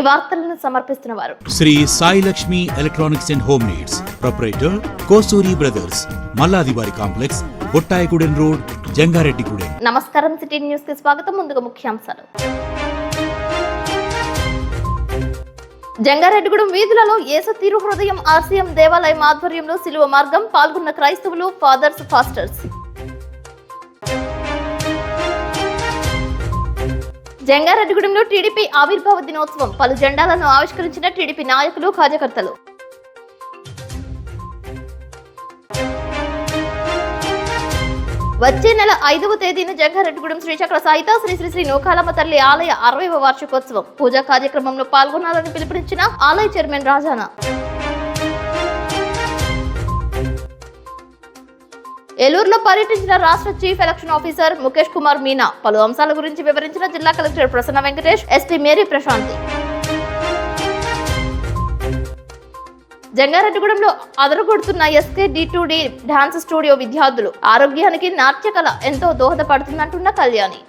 వార్తలను సమర్పిస్తున్న వారు Sri Sai Lakshmi electronics and home needs, proprietor Kosuri brothers, Malladivari complex, Bottayigudem road, Jangareddygudem. నమస్కారం, సిటీ న్యూస్ కి స్వాగతం. ముందుగా ముఖ్యాంశాలు. జంగారెడ్డిగూడెం వీధులలో యేసు తిరు హృదయం ఆర్సీఎం దేవాలయం ఆధ్వర్యంలో సిలువ మార్గం, పాల్గొన్న క్రైస్తవులు, ఫాదర్స్, ఫాస్టర్స్. జంగారెడ్డిగూడెంలో టీడీపీ ఆవిర్భావ దినోత్సవం, పలు జెండాలను ఆవిష్కరించిన టీడీపీ నాయకులు, కార్యకర్తలు. వచ్చే నెల 5వ తేదీన జంగారెడ్డిగూడెం శ్రీచక్ర సాయిత శ్రీ శ్రీ శ్రీ నూకాలమ్మ తల్లి ఆలయ 60వ వార్షికోత్సవం, పూజా కార్యక్రమంలో పాల్గొనాలని పిలుపునిచ్చిన ఆలయ చైర్మన్ రాజానా. ఏలూరులో పర్యటించిన రాష్ట్ర chief election officer Mukesh Kumar Meena, పలు అంశాల గురించి వివరించిన జిల్లా collector Prasanna Venkatesh, SP Mary Prashanthi. జంగారెడ్డిగూడెంలో అదరగొడుతున్న ఎస్కే D2D డాన్స్ స్టూడియో విద్యార్థులు, ఆరోగ్యానికి నాట్యకళ ఎంతో దోహదపడుతుందంటున్న కళ్యాణి.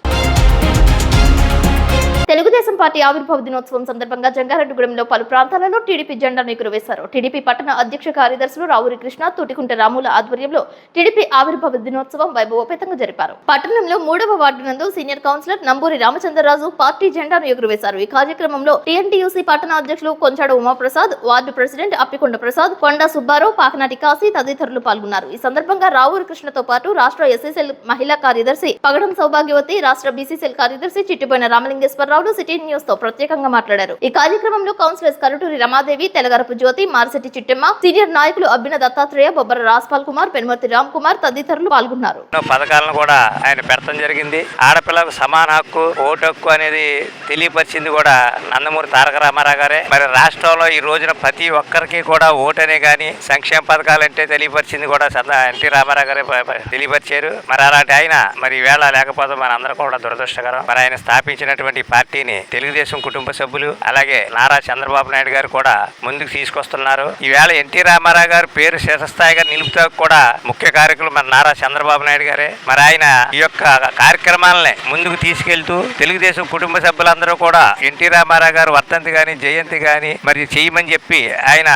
తెలుగుదేశం పార్టీ ఆవిర్భావ దినోత్సవం సందర్భంగా జంగారెడ్డిగూడెంలో పలు ప్రాంతాలలో టీడీపీ జెండాను ఎగురవేశారు. టీడీపీ పట్టణ అధ్యక్ష కార్యదర్శులు రావూరి కృష్ణ, తూటికుంట రాముల ఆధ్వర్యంలో టీడీపీ ఆవిర్భావ దినోత్సవం వైభవోపేతంగా జరిపారు. పట్టణంలో 3వ వార్డు నందు senior councillor Namburi Ramachandraraju party జెండాను ఎగురవేశారు. ఈ కార్యక్రమంలో టీఎన్టీయూసీ పట్టణ అధ్యక్షులు కొంచాడు ఉమాప్రసాద్, వార్డు ప్రెసిడెంట్ అప్పికొండ ప్రసాద్, కొండ సుబ్బారావు, పాకనాటి కాశీ తదితరులు పాల్గొన్నారు. ఈ సందర్భంగా రావూరి కృష్ణతో పాటు రాష్ట్ర ఎస్సీసెల్ మహిళా కార్యదర్శి పగడం సౌభాగ్యవతి, రాష్ట్ర బీసీసీఎల్ కార్యదర్శి చిట్టిపోయిన రామలింగేశ్వరరావు సిటీ న్యూస్ తో ప్రత్యేకంగా మాట్లాడారు. ఈ కార్యక్రమంలో కౌన్సిలర్స్ కరుటూరి రమాదేవి, తెలగరపు జ్యోతి, మారిశెట్టి చిట్టెమ్మ, సీనియర్ నాయకులు అబ్బిన దత్తాత్రేయ, బొబ్బర రాజ్పాల్ కుమార్, పెనుమర్తి రామ్ కుమార్ తదితరులు పాల్గొన్నారు. పథకాలను కూడా ఆయన పెడతం జరిగింది. ఆడపిల్లకు సమాన హక్కు, ఓటు హక్కు అనేది తెలియపరిచింది కూడా నందమూరి తారక రామారావు గారే. మరి రాష్ట్రంలో ఈ రోజున ప్రతి ఒక్కరికి కూడా ఓటనే గాని సంక్షేమ పథకాలంటే తెలియపరిచింది కూడా ఎన్టీ రామారావు గారే తెలియపరిచారు. మరి అలాంటి ఆయన మరి ఈవేళ లేకపోతే మన అందరూ కూడా దురదృష్టకరం. మరి ఆయన స్థాపించినటువంటి పార్టీని తెలుగుదేశం కుటుంబ సభ్యులు అలాగే నారా చంద్రబాబు నాయుడు గారు కూడా ముందుకు తీసుకొస్తున్నారు. ఈవేళ ఎన్టీ రామారావు గారు పేరు శీర్షస్థాయిగా నిలుపుతా కూడా ముఖ్య కార్యక్రమం మన నారా చంద్రబాబు నాయుడు గారే. మరి ఆయన ఈ యొక్క కార్యక్రమాలని ముందుకు తీసుకెళ్తూ తెలుగుదేశం కుటుంబ సభ్యులందరూ కూడా ఎన్టీ రామారావు గారు వర్ధంతి గాని జయంతి గాని మరి చేయమని చెప్పి ఆయన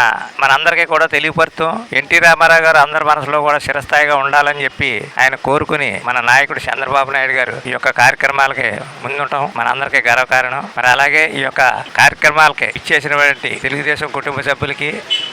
మనందరికీ కూడా తెలియపరుతూ ఎన్టీ రామారావు గారు అందరి మనసులో కూడా శిరస్థాయిగా ఉండాలని చెప్పి ఆయన కోరుకుని మన నాయకుడు చంద్రబాబు నాయుడు గారు ఈ యొక్క కార్యక్రమాలకి ముందుంటాం మనందరికీ గర్వకారణం. మరి అలాగే ఈ యొక్క కార్యక్రమాలకి ఇచ్చేసినటువంటి తెలుగుదేశం కుటుంబ సభ్యులకి,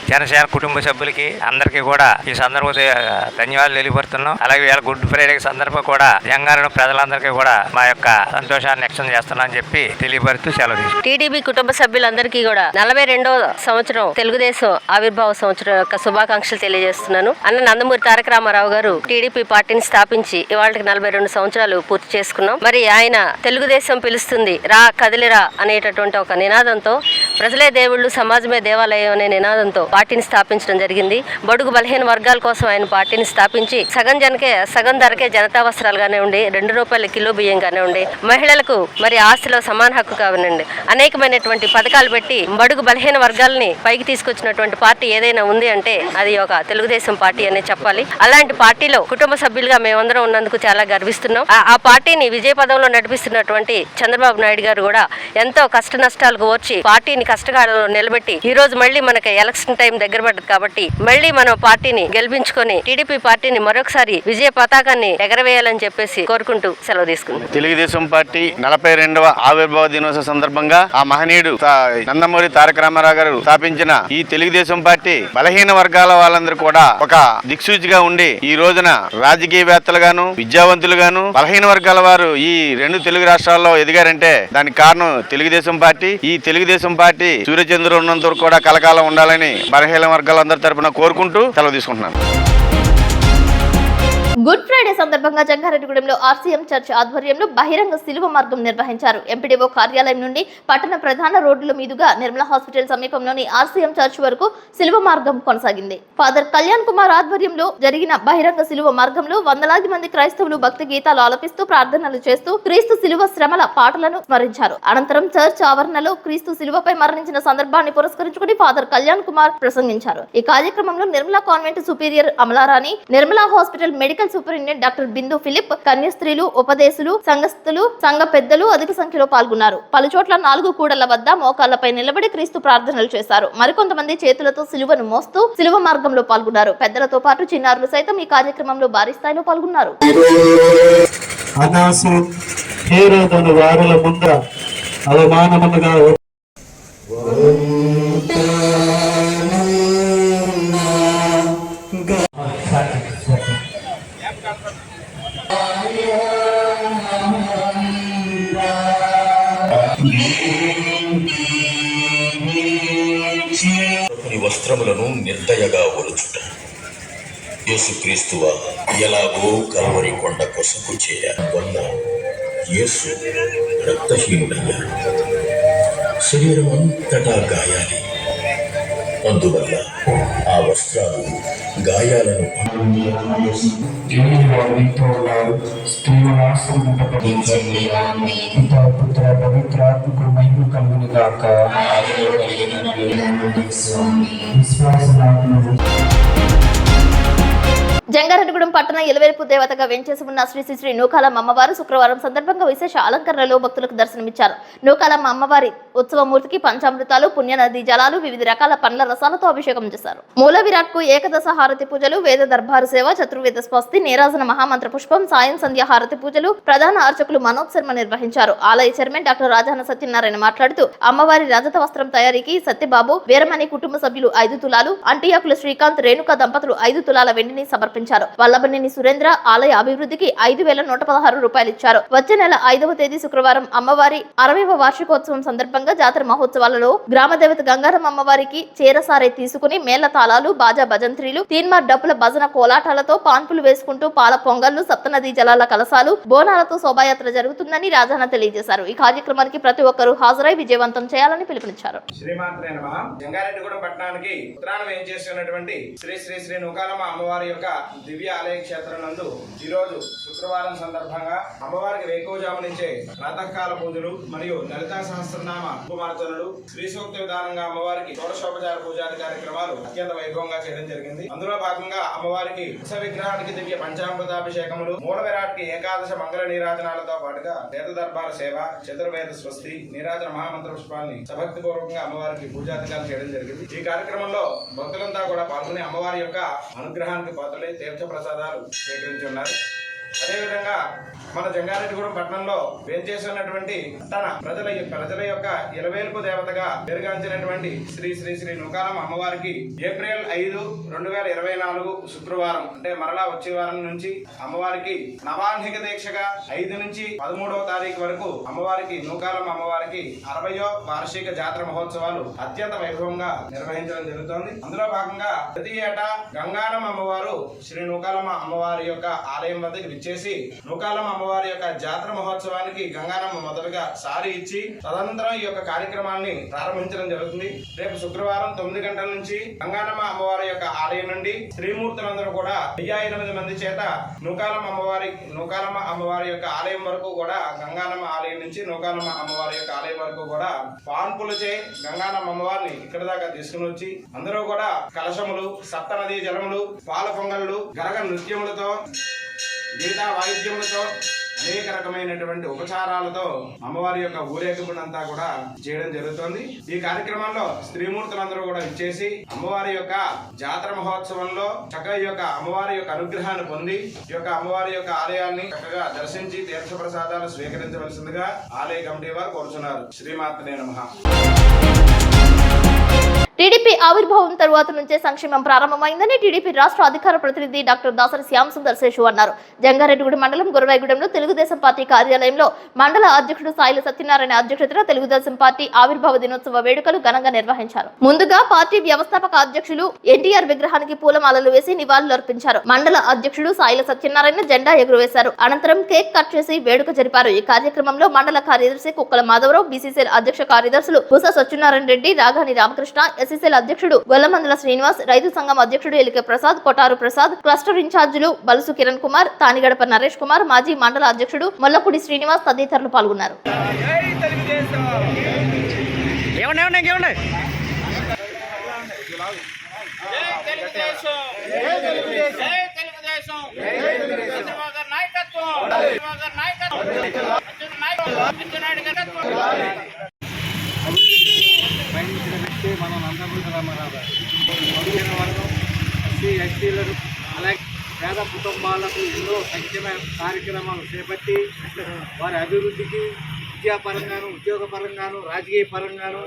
జనసేన కుటుంబ సభ్యులకి అందరికీ కూడా ఈ సందర్భంగా ధన్యవాదాలు తెలియపరుస్తున్నాం. అలాగే ఇవాళ గుడ్ ఫ్రైడే సందర్భం కూడా జంగారెడ్డి ప్రజలందరికీ కూడా మా యొక్క సంతోషాన్ని వ్యక్తం చేస్తున్నామని చెప్పి తెలియపరుస్తూ సెలవు తీసుకుంటాం. టీడీపీ కుటుంబ సభ్యులందరికీ కూడా 42వ సంవత్సరం తెలుగుదేశం ఆవిర్భావ సంవత్సరం యొక్క శుభాకాంక్షలు తెలియజేస్తున్నాను. అన్న నందమూరి తారక రామారావు గారు టీడీపీ పార్టీని స్థాపించి ఇవాళకి 42 సంవత్సరాలు పూర్తి చేసుకున్నాం. మరి ఆయన తెలుగుదేశం పిలుస్తుంది రా కదిలిరా అనేటటువంటి ఒక నినాదంతో, ప్రజలే దేవుళ్ళు సమాజమే దేవాలయం అనే నినాదంతో పార్టీని స్థాపించడం జరిగింది. బడుగు బలహీన వర్గాల కోసం ఆయన పార్టీని స్థాపించి సగం ధరకే జనతా వస్త్రాలు కానివ్వండి, ₹2 కిలో బియ్యం కానివ్వండి, మహిళలకు మరి ఆస్తిలో సమాన హక్కు కానివ్వండి, అనేకమైనటువంటి పథకాలు పెట్టి బడుగు బలహీన వర్గాలని పైకి తీసుకొచ్చినటువంటి పార్టీ ఏదైనా ఉంది అంటే అది ఒక తెలుగుదేశం పార్టీ అనే చెప్పాలి. అలాంటి పార్టీలో కుటుంబ సభ్యులుగా మేమందరం ఉన్నందుకు చాలా గర్విస్తున్నాం. ఆ పార్టీని విజయ పదంలో నడిపిస్తున్నటువంటి చంద్రబాబు నాయుడు గారు కూడా ఎంతో కష్ట నష్టాలకు వచ్చి పార్టీని కష్టకాలంలో నిలబెట్టి ఈ రోజు మళ్ళీ మనకి ఎలక్షన్ టైం దగ్గర పడ్డది కాబట్టి మళ్ళీ మనం పార్టీని గెలిపించుకొని టీడీపీ పార్టీని మరొకసారి విజయ పతాకాన్ని ఎగరవేయాలని చెప్పేసి కోరుకుంటూ సెలవు తీసుకున్నాం. తెలుగుదేశం పార్టీ 42వ ఆవిర్భావ దినోత్సవ సందర్భంగా ఆ మహనీయుడు నందమూరి తారక రామారావు గారు స్థాపించిన ఈ తెలుగుదేశం పార్టీ బలహీన వర్గాల వాళ్ళందరూ కూడా ఒక దిక్సూచిగా ఉండి ఈ రోజున రాజకీయవేత్తలుగాను, విద్యావంతులుగాను బలహీన వర్గాల వారు ఈ 2 తెలుగు రాష్ట్రాల్లో ఎదిగారంటే దానికి కారణం తెలుగుదేశం పార్టీ. ఈ తెలుగుదేశం పార్టీ సూర్యచంద్రుడు ఉన్నంత వరకు కూడా కలకాలం ఉండాలని బలహీన వర్గాలందరి తరపున కోరుకుంటూ సెలవు తీసుకుంటున్నాను. గుడ్ ఫ్రైడే సందర్భంగా జంగారెడ్డిగూడెంలో ఆర్సీఎం చర్చ్ ఆధ్వర్యంలో బహిరంగ సిలువ మార్గం నిర్వహించారు. ఎంపీడీఓ కార్యాలయం నుండి పట్టణ ప్రధాన రోడ్ల మీదుగా నిర్మలా హాస్పిటల్ సమీపంలోని ఆర్సీఎం చర్చ్ వరకు సిలువ మార్గం కొనసాగింది. ఫాదర్ కళ్యాణ్ కుమార్ ఆధ్వర్యంలో జరిగిన బహిరంగ సిలువ మార్గంలో వందలాది మంది క్రైస్తవులు భక్తి గీతాలు ఆలపిస్తూ ప్రార్థనలు చేస్తూ క్రీస్తు సిలువ శ్రమల పాటలను స్మరించారు. అనంతరం చర్చ్ ఆవరణలో క్రీస్తు సిలువపై మరణించిన సందర్భాన్ని పురస్కరించుకుని ఫాదర్ కళ్యాణ్ కుమార్ ప్రసంగించారు. ఈ కార్యక్రమంలో Nirmala convent superior Amalarani, Nirmala hospital medical medical superintendent doctor Bindu Philip, కన్యాస్త్రీలు, ఉపదేశులు, సంఘస్థులు, సంఘ పెద్దలు అధిక సంఖ్యలో పాల్గొన్నారు. పలుచోట్ల 4 కూడళ్ల వద్ద మోకాళ్లపై నిలబడి క్రీస్తు ప్రార్థనలు చేశారు. మరికొంతమంది చేతులతో సిలువను మోస్తూ సిలువ మార్గంలో పాల్గొన్నారు. పెద్దలతో పాటు చిన్నారులు సైతం ఈ కార్యక్రమంలో భారీ స్థాయిలో పాల్గొన్నారు. అనాసు హేరోదను వారుల ముందర అవమానముగా వస్త్రములను నిర్దయగా ఒలుచుట. యేసుక్రీస్తువ ఎలాగో కల్వరి కొండ కొసకు వల్ల యేసు రక్తహీనుడయ్యాడు. శరీరం అంతటా గాయాలి. అందువల్ల ఆ వస్త్రాలు గాయాలను జంగారెడ్డిగూడెం పట్టణ ఇలవేల్పు దేవతగా వెంచేసి ఉన్న శ్రీ శ్రీ శ్రీ నూకాలమ్మ అమ్మవారు శుక్రవారం సందర్భంగా విశేష అలంకరణలో భక్తులకు దర్శనమిచ్చారు. నూకాలమ్మ అమ్మవారి ఉత్సవమూర్తికి పంచామృతాలు, పుణ్యనది జలాలు, వివిధ రకాల పండ్ల రసాలతో అభిషేకం చేశారు. మూల విరాట్ కు ఏకదశ హారతి పూజలు, వేద దర్బారు సేవ, చతుర్వేద స్వస్తి, నీరాజన మహామంత్ర పుష్పం, సాయం సంధ్య హారతి పూజలు ప్రధాన అర్చకులు మనోజ్ శర్మ నిర్వహించారు. ఆలయ చైర్మన్ డాక్టర్ రాజాన సత్యనారాయణ మాట్లాడుతూ అమ్మవారి రజత వస్త్రం తయారీకి సత్యబాబు, వీరమణి కుటుంబ సభ్యులు 5 తులాలు, అంటియాకుల శ్రీకాంత్, రేణుకా దంపతులు 5 తులాల వెండిని సమర్పించారు. వల్లభనేని సురేంద్ర ఆలయ అభివృద్ధికి 5,116 రూపాయలు ఇచ్చారు. వచ్చే నెల 5వ తేదీ శుక్రవారం అమ్మవారి 60వ వార్షికోత్సవం సందర్భంగా జాతర మహోత్సవాలలో గ్రామదేవత గంగారమ్మ అమ్మవారికి చీరసారే తీసుకుని మేళ తాళాలు, బాజా భజంత్రీలు, తీన్మార్ డప్పుల భజన కోలాటాలతో పాన్పులు వేసుకుంటూ పాల పొంగళ్లు, సప్తనదీ జలాల కలశాలు, బోనాలతో శోభాయాత్ర జరుగుతుందని రాజాన తెలియజేశారు. ఈ కార్యక్రమానికి ప్రతి ఒక్కరూ హాజరై విజయవంతం చేయాలని పిలుపునిచ్చారు. శ్రీమాత్రే నమః. జంగారెడ్డిగూడెం పట్టణానికి ఉత్తరాన వేయించేస్తున్నటువంటి శ్రీ శ్రీ శ్రీ నూకాలమ్మ అమ్మవారి యొక్క దివ్య ఆలయ క్షేత్రం నందు ఈ రోజు శుక్రవారం సందర్భంగా అమ్మవారికి వేకువజాము నుంచే ప్రాతకాల పూజలు మరియు లలితా సహస్రనామ ఉపమార్చనలు, శ్రీ సూక్త విధానంగా అమ్మవారికి షోడశోపచార పూజాది కార్యక్రమాలు అత్యంత వైభవంగా చేయడం జరిగింది. అందులో భాగంగా అమ్మవారికి ఉత్సవ విగ్రహానికి దివ్య పంచామృతాభిషేకములు, మూల విరాట్కి ఏకాదశ మంగళ నీరాజనాలతో పాటుగా వేద దర్బార సేవ, చతుర్వేద స్వస్తి, నీరాజన మహామంత్ర పుష్పాన్ని సభక్తి పూర్వకంగా అమ్మవారికి పూజాధికారులు చేయడం జరిగింది. ఈ కార్యక్రమంలో భక్తులంతా కూడా పాల్గొని అమ్మవారి యొక్క అనుగ్రహానికి పాత్రలై తీర్థ ప్రసాదాలు స్వీకరించి ఉన్నారు. అదేవిధంగా మన జంగారెడ్డిగూడెం పట్టణంలో వేంచేసినటువంటి తన ప్రజల యొక్క ఇలవేల్పు దేవతగా పెరుగాంచినటువంటి శ్రీ శ్రీ శ్రీ నూకాలమ్మ అమ్మవారికి ఏప్రిల్ 5, 2024 శుక్రవారం అంటే మరలా వచ్చే వారం నుంచి అమ్మవారికి నవాహ్నిక దీక్షగా 5 నుంచి 13వ తారీఖు వరకు అమ్మవారికి నూకాలమ్మ అమ్మవారికి 60వ వార్షిక జాతర మహోత్సవాలు అత్యంత వైభవంగా నిర్వహించడం జరుగుతోంది. అందులో భాగంగా ప్రతి ఏటా గంగారమ్మ అమ్మవారు శ్రీ నూకాలమ్మ అమ్మవారి యొక్క ఆలయం వద్దకు చేసి నూకాలమ్మ అమ్మవారి యొక్క జాతర మహోత్సవానికి గంగారమ్మ మొదలుగా సారి ఇచ్చి తదనంతరం ఈ యొక్క కార్యక్రమాన్ని ప్రారంభించడం జరుగుతుంది. రేపు శుక్రవారం 9 గంటల నుంచి గంగారమ్మ అమ్మవారి యొక్క ఆలయం నుండి శ్రీమూర్తులందరూ కూడా 1008 మంది చేత నూకాలమ్మ అమ్మవారి యొక్క ఆలయం వరకు కూడా గంగారమ్మ ఆలయం నుంచి నూకాలమ్మ అమ్మవారి యొక్క ఆలయం వరకు కూడా పాన్పులచే గంగారమ్మ అమ్మవారిని ఇక్కడ దాకా తీసుకుని వచ్చి అందరూ కూడా కలశములు, సప్తనదీ జలములు, పాల పొంగళ్ళు, గరగ నృత్యములతో, గీతా వాయిద్యములతో, అనేక రకమైనటువంటి ఉపచారాలతో అమ్మవారి యొక్క ఊరేగింపునంతా కూడా చేయడం జరుగుతోంది. ఈ కార్యక్రమంలో స్త్రీమూర్తులందరూ కూడా ఇచ్చేసి అమ్మవారి యొక్క జాతర మహోత్సవంలో చక్కగా ఈ యొక్క అమ్మవారి యొక్క అనుగ్రహాన్ని పొంది ఈ యొక్క అమ్మవారి యొక్క ఆలయాన్ని చక్కగా దర్శించి తీర్థ ప్రసాదాలు స్వీకరించవలసిందిగా ఆలయ కమిటీ వారు కోరుచున్నారు. శ్రీమాత్రే నమః. టీడీపీ ఆవిర్భావం తరువాత నుంచే సంక్షేమం ప్రారంభమైందని టీడీపీ రాష్ట్ర అధికార ప్రతినిధి డాక్టర్ దాసరి శ్యామ్ సుందర్ శేషు అన్నారు. జంగారెడ్డిగూడెం మండలం గురవాయిగూడెంలో తెలుగుదేశం పార్టీ కార్యాలయంలో మండల అధ్యక్షుడు సాయిల సత్యనారాయణ అధ్యక్షతన తెలుగుదేశం పార్టీ ఆవిర్భావ దినోత్సవ వేడుకలు ఘనంగా నిర్వహించారు. ముందుగా పార్టీ వ్యవస్థాపక అధ్యక్షులు ఎన్టీఆర్ విగ్రహానికి పూలమాలలు వేసి నివాళులు అర్పించారు. మండల అధ్యక్షుడు సాయిల సత్యనారాయణ జెండా ఎగురవేశారు. అనంతరం కేక్ కట్ చేసి వేడుక జరిపారు. ఈ కార్యక్రమంలో మండల కార్యదర్శి కుక్కల మాధవరావు, బీసీసీఎల్ అధ్యక్ష కార్యదర్శులు బుస సత్యనారాయణ రెడ్డి, రాఘాని రామకృష్ణ, ఎస్సీసీఎల్ అధ్యక్షుడు గొల్లమందల శ్రీనివాస్, రైతు సంఘం అధ్యక్షుడు ఎలికే ప్రసాద్, కొటారు ప్రసాద్, క్లస్టర్ ఇన్ఛార్జీలు బలుసు కిరణ్ కుమార్, తానిగడప నరేష్ కుమార్, మాజీ మండల అధ్యక్షుడు మొల్లపూడి శ్రీనివాస్ తదితరులు పాల్గొన్నారు. తెలుగుదేశం చంద్రబాబు గారి నాయకత్వం చంద్రబాబు గారి నాయకత్వం అచ్చెన్నాయుడు గారి పయనించిన వ్యక్తి మన నందమూరి రామారావు గారు. బహుజన వర్గం ఎస్సీ ఎస్టీలను అలాగే పేద కుటుంబాలకు ఎన్నో సంక్షేమ కార్యక్రమాలు చేపట్టి వారి అభివృద్ధికి విద్యాపరంగాను ఉద్యోగపరంగాను రాజకీయ పరంగాను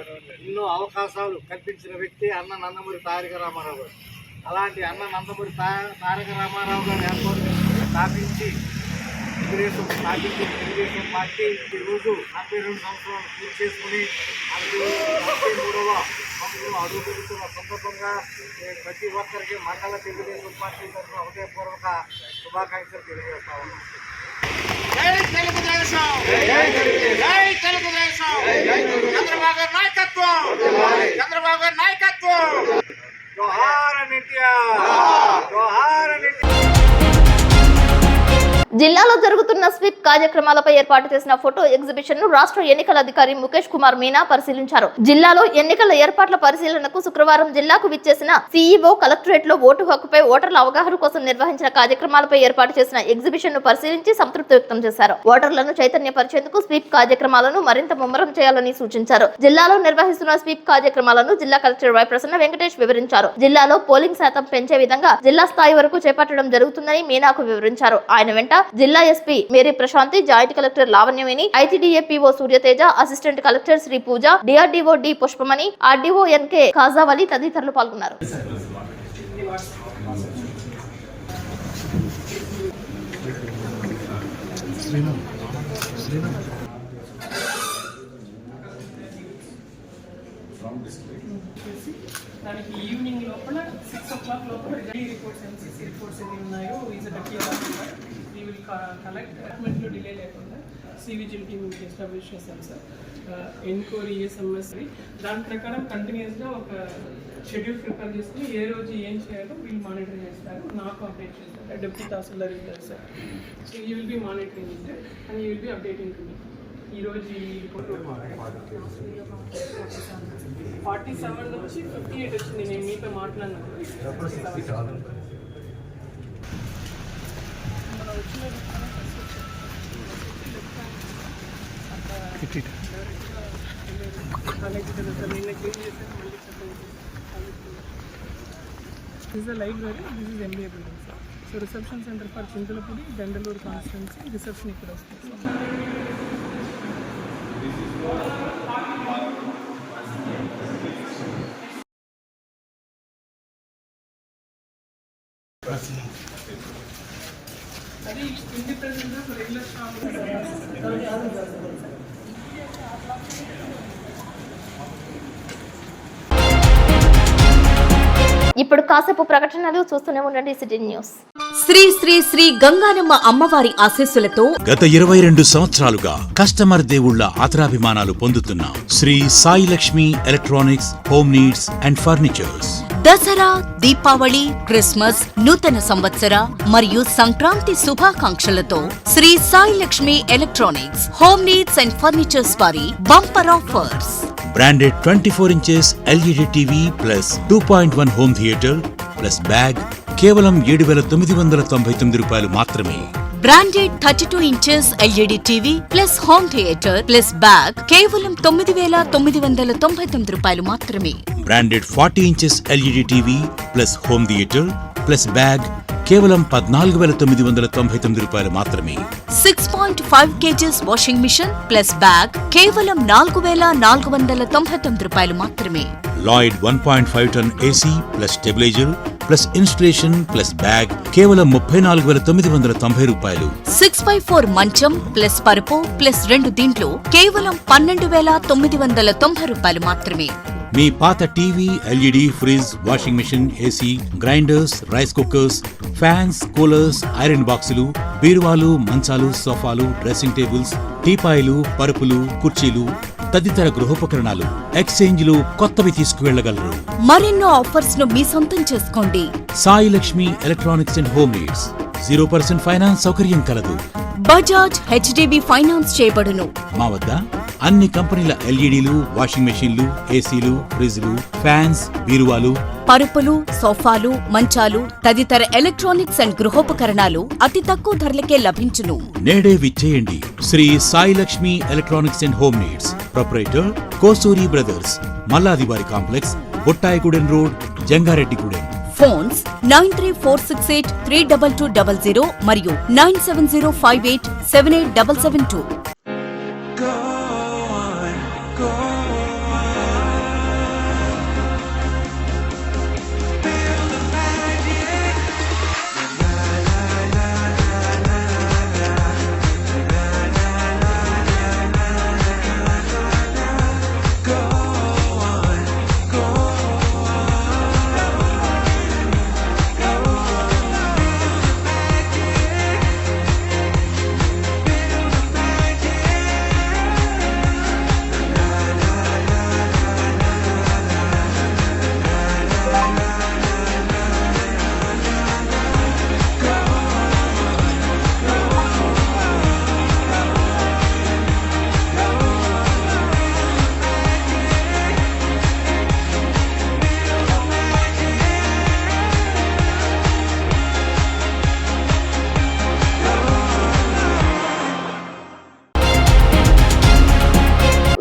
ఎన్నో అవకాశాలు కల్పించిన వ్యక్తి అన్న నందమూరి తారక రామారావు గారు. అలాంటి అన్న నందమూరి తారక రామారావు గారు స్థాపించి తెలుగుదేశం పార్టీ ఈరోజు 42 సంవత్సరాలు పూర్తి చేసుకుని 43వ సంవత్సరం అడుగు పెడుతున్న సందర్భంగా ప్రతి ఒక్కరికి మండల తెలుగుదేశం పార్టీ తరఫున హృదయపూర్వక శుభాకాంక్షలు తెలియజేస్తా ఉన్నాం. జై తెలుగుదేశం జై తెలుగుదేశం చంద్రబాబు గారి నాయకత్వం చంద్రబాబు గారి నాయకత్వం జోహార్ ఎన్టీఆర్ జోహార్ ఎన్టీఆర్. జిల్లాలో జరుగుతున్న స్వీప్ కార్యక్రమాలపై ఏర్పాటు చేసిన ఫోటో ఎగ్జిబిషన్ ను రాష్ట్ర ఎన్నికల అధికారి ముఖేష్ కుమార్ మీనా పరిశీలించారు. జిల్లాలో ఎన్నికల ఏర్పాట్ల పరిశీలనకు శుక్రవారం జిల్లాకు విచ్చేసిన సీఈఓ కలెక్టరేట్ లో ఓటు హక్కుపై ఓటర్ల అవగాహన కోసం నిర్వహించిన కార్యక్రమాలపై ఏర్పాటు చేసిన ఎగ్జిబిషన్ ను పరిశీలించి సంతృప్తి వ్యక్తం చేశారు. ఓటర్లను చైతన్యపరిచేందుకు స్వీప్ కార్యక్రమాలను మరింత ముమ్మరం చేయాలని సూచించారు. జిల్లాలో నిర్వహిస్తున్న స్వీప్ కార్యక్రమాలను జిల్లా కలెక్టర్ వై ప్రసన్న వెంకటేష్ వివరించారు. జిల్లాలో పోలింగ్ శాతం పెంచే విధంగా జిల్లా స్థాయి వరకు చేపట్టడం జరుగుతుందని మీనాకు వివరించారు. ఆయన వెంట జిల్లా SP Mary Prashanthi, joint collector Lavanyaveni, ITDA PO Suryateja, assistant collector Sri Pooja, DRDO D Pushpamani, RDO NK Khajavali తదితరులు పాల్గొన్నారు. దానికి ఈవినింగ్ లోపల 6 o'clock లోపల రిపోర్ట్స్ ఎంసీసీ రిపోర్ట్స్ ఎన్ని ఉన్నాయో is dirty we will collect డెవలప్మెంట్లో డిలే లేకుండా సివిజిల్ టీమ్ ఎస్టాబ్లిష్ చేశాం సార్. ఎన్క్వైరీ ESMS దాని ప్రకారం కంటిన్యూస్గా ఒక షెడ్యూల్ ప్రిపేర్ చేసుకుని ఏ రోజు ఏం చేయాలో వీళ్ళు మానిటర్ చేస్తారు, నాకు అప్డేట్ చేస్తారు. డెప్యూటీ తహసీల్దార్ ఇస్తారు sir. So you will be monitoring it and you will be updating to me. ఈరోజు ఈ రిపోర్ట్ 47 నుంచి 58 వచ్చింది. నేను మీతో మాట్లాడినప్పుడు This is a library, this is MBA building. So reception center for Chintalapudi, Dandalur constituency, reception ikkada vastadi. అది independent గా regular staff ఇప్పుడు కాసేపు ప్రకటనలు చూస్తూనే ఉండండి సిటీ న్యూస్. శ్రీ శ్రీ శ్రీ గంగానమ్మ అమ్మవారి ఆశీస్సులతో గత 22 సంవత్సరాలుగా కస్టమర్ దేవుళ్ల ఆదరాభిమానాలు పొందుతున్న Sri Sai Lakshmi electronics, home needs and furnitures Dasara, Deepavali, Christmas, నూతన సంవత్సర మరియు సంక్రాంతి శుభాకాంక్షలతో Sri Sai Lakshmi electronics, home needs and furnitures వారి bumper offers. Branded 24 inches LED TV plus 2.1 home theatre plus bag కేవలం 7,999 రూపాయలు మాత్రమే. Branded 32 inches LED TV plus home theatre plus bag కేవలం 9,999 రూపాయలు మాత్రమే. Branded 40 inches LED TV plus home theatre plus bag కేవలం 14,999 రూపాయలు మాత్రమే. 6.5 kgs washing machine plus bag కేవలం 4,499 రూపాయలు మాత్రమే. Lloyd 1.5 ton AC plus stabiliser plus installation plus bag కేవలం 34,990 రూపాయలు. 6x4 మంచం ప్లస్ పరుపు ప్లస్ 2 దీంట్లో కేవలం 12,990 రూపాయలు మాత్రమే. మీ పాత TV, LED, fridge, washing machine, AC, grinders, rice cookers, fans, coolers, iron బాక్సులు, బీరువాలు, మంచాలు, సోఫాలు, డ్రెస్సింగ్ టేబుల్స్, టీపాయిలు, పరుపులు, కుర్చీలు తదితర గృహోపకరణాలు ఎక్స్చేంజ్లు కొత్తవి తీసుకువెళ్లగలరు. మరెన్నో ఆఫర్స్ ను మీ సొంతం చేసుకోండి. Sai Lakshmi electronics and home needs 0% finance సౌకర్యం కలదు. బజాజ్ HDB ఫైనాన్స్ చేయబడును. మా వద్ద అన్ని కంపెనీల ఎల్ఈడీలు, వాషింగ్ మెషీన్లు, ఏసీలు, ఫ్రిడ్జ్లు, ఫ్యాన్స్, బీరువాలు, పరుపులు, సోఫాలు, మంచాలు తదితర ఎలక్ట్రానిక్స్ అండ్ గృహోపకరణాలు అతి తక్కువ ధరలకే లభించును. నేడే విచ్చేయండి. Sri Sai Lakshmi electronics and home needs, proprietor Kosuri brothers, Malladivari complex, Bottayigudem road, Jangareddygudem. Phones 9346832200 మరియు 9705878772.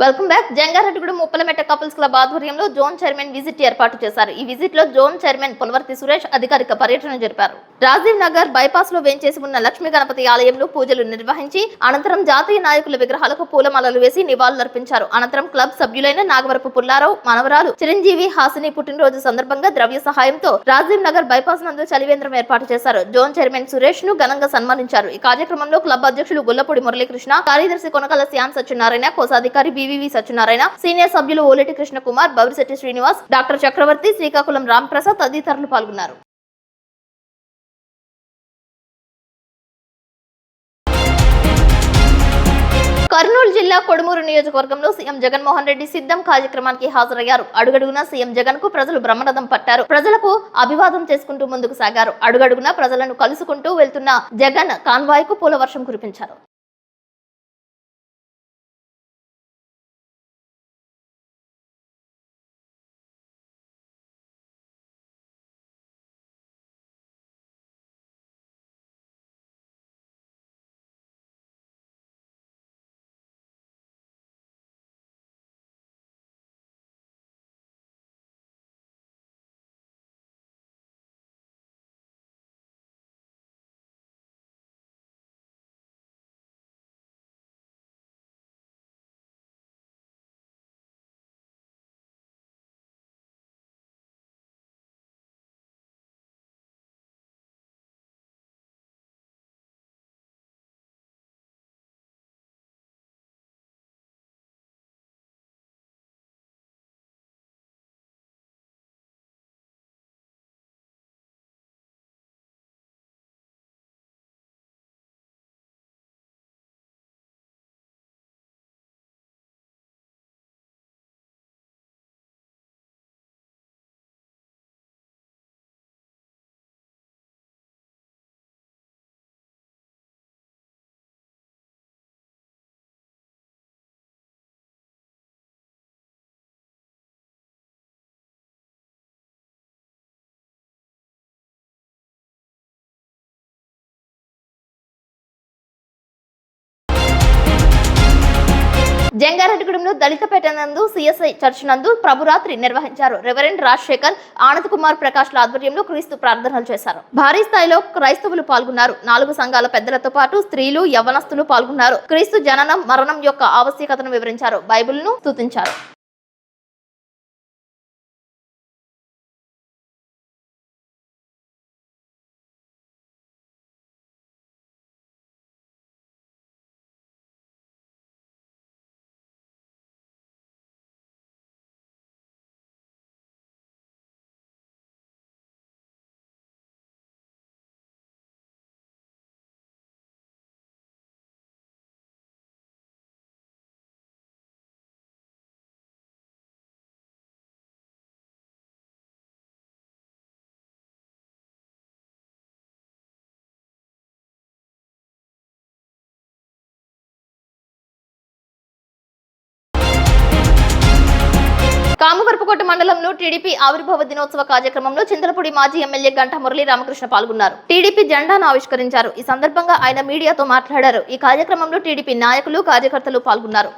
Welcome back. Jangareddygudem Uppalametta couples club ఆధ్వర్యంలో జోన్ చైర్మన్ విజిట్ ఏర్పాటు చేశారు. ఈ విజిట్ లో జోన్ చైర్మన్ పులవర్తి సురేష్ అధికారిక పర్యటన జరిపారు. రాజీవ్ నగర్ బైపాస్ లో వేంచేసి ఉన్న లక్ష్మీ గణపతి ఆలయంలో పూజలు నిర్వహించి అనంతరం జాతీయ నాయకుల విగ్రహాలకు పూలమాలలు వేసి నివాళులర్పించారు. అనంతరం క్లబ్ సభ్యులైన నాగవరపు పుల్లారావు, మనవరాలు చిరంజీవి హాసిని పుట్టినరోజు సందర్భంగా ద్రవ్య సహాయంతో రాజీవ్ నగర్ బైపాస్ నందు చలివేంద్రం ఏర్పాటు చేశారు. జోన్ చైర్మన్ సురేష్ ను ఘనంగా సన్మానించారు. ఈ కార్యక్రమంలో క్లబ్ అధ్యక్షులు గుల్లపూడి మురళీకృష్ణ, కార్యదర్శి కొనకల శ్యామ్ సత్యనారాయణ, కోశాధికారి బివివి సత్యనారాయణ, సీనియర్ సభ్యులు ఓలేటి కృష్ణ కుమార్, బౌరిశెట్టి శ్రీనివాస్, డాక్టర్ చక్రవర్తి, శ్రీకాకుళం రాంప్రసాద్ తదితరులు పాల్గొన్నారు. కర్నూలు జిల్లా కొడుమూరు నియోజకవర్గంలో సీఎం జగన్మోహన్ రెడ్డి సిద్ధం కార్యక్రమానికి హాజరయ్యారు. అడుగడుగునా సీఎం జగన్ కు ప్రజలు బ్రహ్మరథం పట్టారు. ప్రజలకు అభివాదం చేసుకుంటూ ముందుకు సాగారు. అడుగడుగునా ప్రజలను కలుసుకుంటూ వెళ్తున్న జగన్ కాన్వాయ్ కు పూల వర్షం కురిపించారు. జంగారెడ్డిగూడెంలో దళితపేట నందు సిఎస్ఐ చర్చ్ నందు ప్రభురాత్రి నిర్వహించారు. రెవరెండ్ రాజశేఖర్, ఆనంద్ కుమార్ ప్రకాష్ల ఆధ్వర్యంలో క్రీస్తు ప్రార్థనలు చేశారు. భారీ స్థాయిలో క్రైస్తవులు పాల్గొన్నారు. 4 సంఘాల పెద్దలతో పాటు స్త్రీలు, యవ్వనస్తులు పాల్గొన్నారు. క్రీస్తు జననం, మరణం యొక్క ఆవశ్యకతను వివరించారు. బైబిల్ను స్తుతించారు. కామవరపుకోట మండలంలో టీడీపీ ఆవిర్భావ దినోత్సవ కార్యక్రమంలో చింతలపూడి మాజీ ఎమ్మెల్యే గంటా మురళీ రామకృష్ణ పాల్గొన్నారు. టీడీపీ జెండాను ఆవిష్కరించారు. ఈ సందర్భంగా ఆయన మీడియాతో మాట్లాడారు. ఈ కార్యక్రమంలో టీడీపీ నాయకులు, కార్యకర్తలు పాల్గొన్నారు.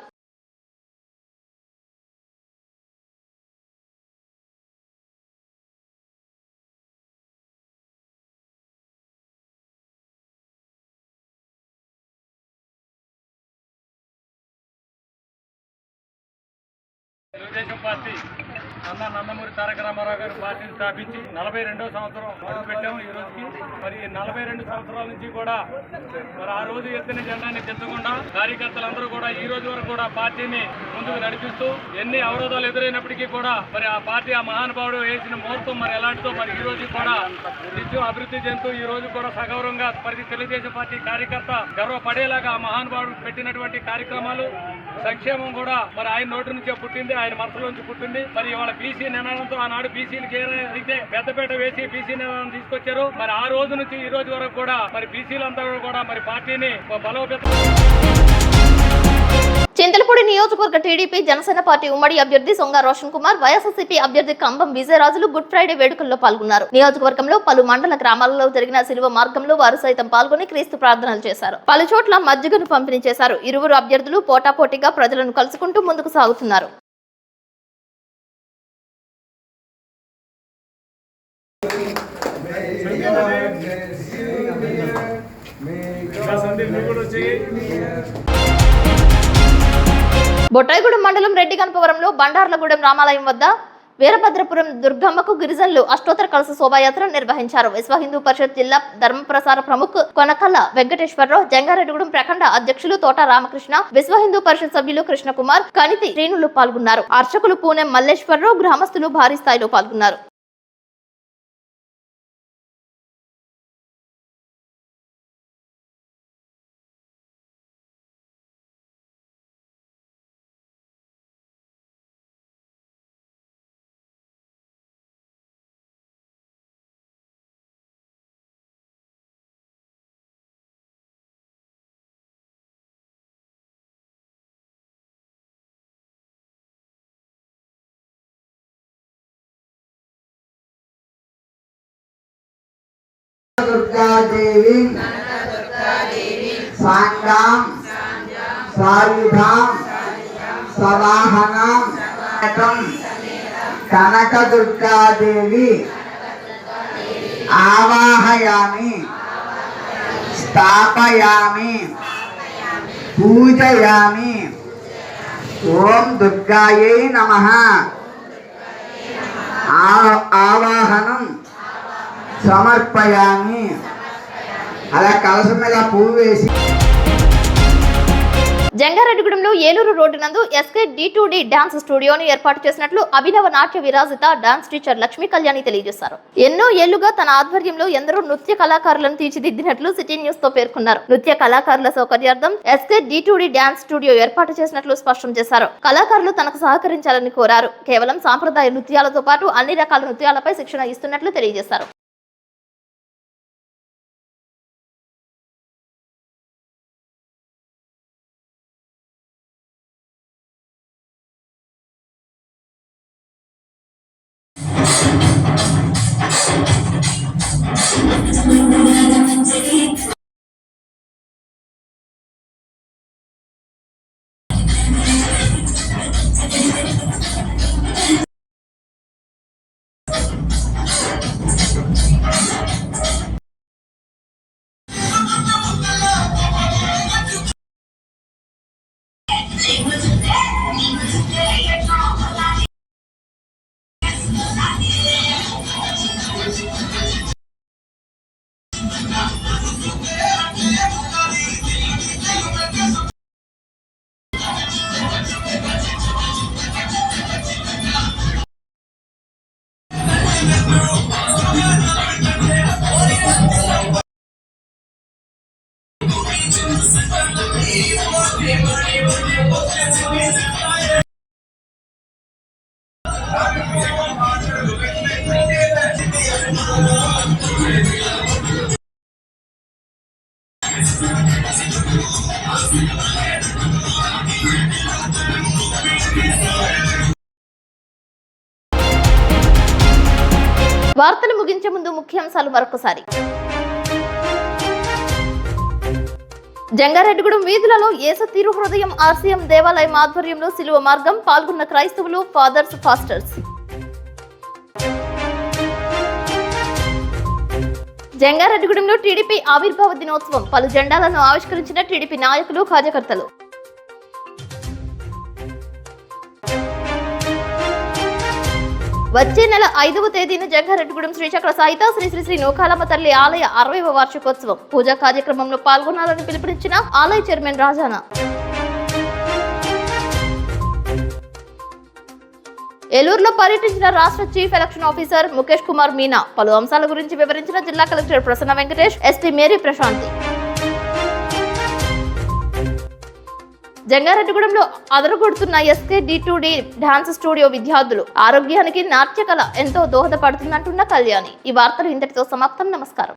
తెలుగుదేశం పార్టీ నందమూరి తారక రామారావు గారు పార్టీని స్థాపించి 42వ సంవత్సరం అడుగు పెట్టాము. ఈ రోజుకి మరి 42 సంవత్సరాల నుంచి కూడా మరి ఆ రోజు ఎత్తిన జెండాన్ని తెచ్చకుండా కార్యకర్తలందరూ కూడా ఈ రోజు వరకు కూడా పార్టీని ముందుకు నడిపిస్తూ ఎన్ని అవరోధాలు ఎదురైనప్పటికీ కూడా మరి ఆ పార్టీ ఆ మహానుభావుడు వేసిన ముహూర్తం మరి ఎలాంటిదో మరి ఈ రోజు కూడా నిత్యం అభివృద్ధి చెందుతూ ఈ రోజు కూడా సగౌరవంగా ప్రతి తెలుగుదేశం పార్టీ కార్యకర్త గర్వపడేలాగా ఆ మహానుభావుడు పెట్టినటువంటి కార్యక్రమాలు సంక్షేమం కూడా మరి ఆయన నోటి నుంచే పుట్టింది, ఆయన మనసులో నుంచి పుట్టింది. మరి ఇవాళ బీసీ నినాదంతో ఆనాడు బీసీలకి అయితే పెద్దపేట వేసి బీసీ నినాదం తీసుకొచ్చారు. మరి ఆ రోజు నుంచి ఈ రోజు వరకు కూడా మరి బీసీలందరూ కూడా మరి పార్టీని బలోపేతం. చింతలపూడి నియోజకవర్గ టీడీపీ జనసేన పార్టీ ఉమ్మడి అభ్యర్థి సొంగ రోషన్ కుమార్, వైఎస్ఆర్సీపీ అభ్యర్థి కంబం విజయరాజులు గుడ్ ఫ్రైడే వేడుకల్లో పాల్గొన్నారు. నియోజకవర్గంలో పలు మండల గ్రామాలలో జరిగిన శిలువ మార్గంలో వారు సైతం పాల్గొని క్రీస్తు ప్రార్థనలు చేశారు. పలు చోట్ల మజ్జిగను పంపిణీ చేశారు. ఇరువురు అభ్యర్థులు పోటాపోటీగా ప్రజలను కలుసుకుంటూ ముందుకు సాగుతున్నారు. బొట్టాయిగూడెం మండలం రెడ్డి గణపవరంలో బండార్లగూడెం రామాలయం వద్ద వీరభద్రపురం దుర్గమ్మకు గిరిజనులు అష్టోత్తర కలశ శోభాయాత్ర నిర్వహించారు. విశ్వ హిందూ పరిషత్ జిల్లా ధర్మప్రసార ప్రముఖ్ కొనకల్ల వెంకటేశ్వరరావు, జంగారెడ్డిగూడెం ప్రఖండ అధ్యక్షులు తోట రామకృష్ణ, విశ్వ హిందూ పరిషత్ సభ్యులు కృష్ణకుమార్, కనితి శ్రీనులు పాల్గొన్నారు. అర్చకులు పూనెం మల్లేశ్వరరావు, గ్రామస్తులు భారీ స్థాయిలో పాల్గొన్నారు. दुर्गादेवी सांगां सायुधां सवाहनां कनक दुर्गादेवी आवाहयामि स्थापयामि पूजयामि ओम दुर्गायै नमः आवाहनं సమర్పయామి. అలా కలశం మీద పువ్వు వేసి. జంగారెడ్డిగూడెంలో ఏలూరు రోడ్డు నందు ఎస్కే D2D డాన్స్ స్టూడియోని ఏర్పాటు చేసినట్లు అభినవ నాట్య విరాజిత డాన్స్ టీచర్ లక్ష్మీ కళ్యాణి తెలియజేశారు. ఎన్నో ఏళ్లుగా తన ఆధ్వర్యంలో ఎందరో నృత్య కళాకారులను తీర్చిదిద్దినట్లు సిటీ న్యూస్ తో పేర్కొన్నారు. నృత్య కళాకారుల సౌకర్యార్థం ఎస్కే D2D డాన్స్ స్టూడియో ఏర్పాటు చేసినట్లు స్పష్టం చేశారు. కళాకారులు తనకు సహకరించాలని కోరారు. కేవలం సాంప్రదాయ నృత్యాలతో పాటు అన్ని రకాల నృత్యాలపై శిక్షణ ఇస్తున్నట్లు తెలియజేశారు. వార్తలు ముగించే ముందు ముఖ్యాంశాలు మరొకసారి. జంగారెడ్డిగూడెం వీధులలో యేసు తిరు హృదయం ఆర్సీఎం దేవాలయం ఆధ్వర్యంలో సిలువ మార్గం, పాల్గొన్న క్రైస్తవులు, ఫాదర్స్, పాస్టర్స్. జంగారెడ్డిగూడెంలో టీడీపీ ఆవిర్భావ దినోత్సవం, పలు జెండాలను ఆవిష్కరించిన టీడీపీ నాయకులు, కార్యకర్తలు. వచ్చే నెల 5వ తేదీన జంగారెడ్డిగూడెం శ్రీచక్ర సాయిత శ్రీ శ్రీ శ్రీ నూకాలమ్మ తల్లి ఆలయ 60వ వార్షికోత్సవం, పూజా కార్యక్రమంలో పాల్గొనాలని పిలుపునిచ్చిన ఆలయ చైర్మన్ రాజానా. ఏలూరులో పర్యటించిన రాష్ట్ర chief election officer Mukesh Kumar Meena, పలు అంశాల గురించి వివరించిన జిల్లా collector Prasanna Venkatesh, SP Mary Prashanthi. జంగారెడ్డిగూడెంలో అదరగొడుతున్న ఎస్కే D2D డాన్స్ స్టూడియో విద్యార్థులు, ఆరోగ్యానికి నాట్యకళ ఎంతో దోహదపడుతుందంటున్న కళ్యాణి. ఈ వార్తలు ఇంతటితో సమాప్తం. నమస్కారం.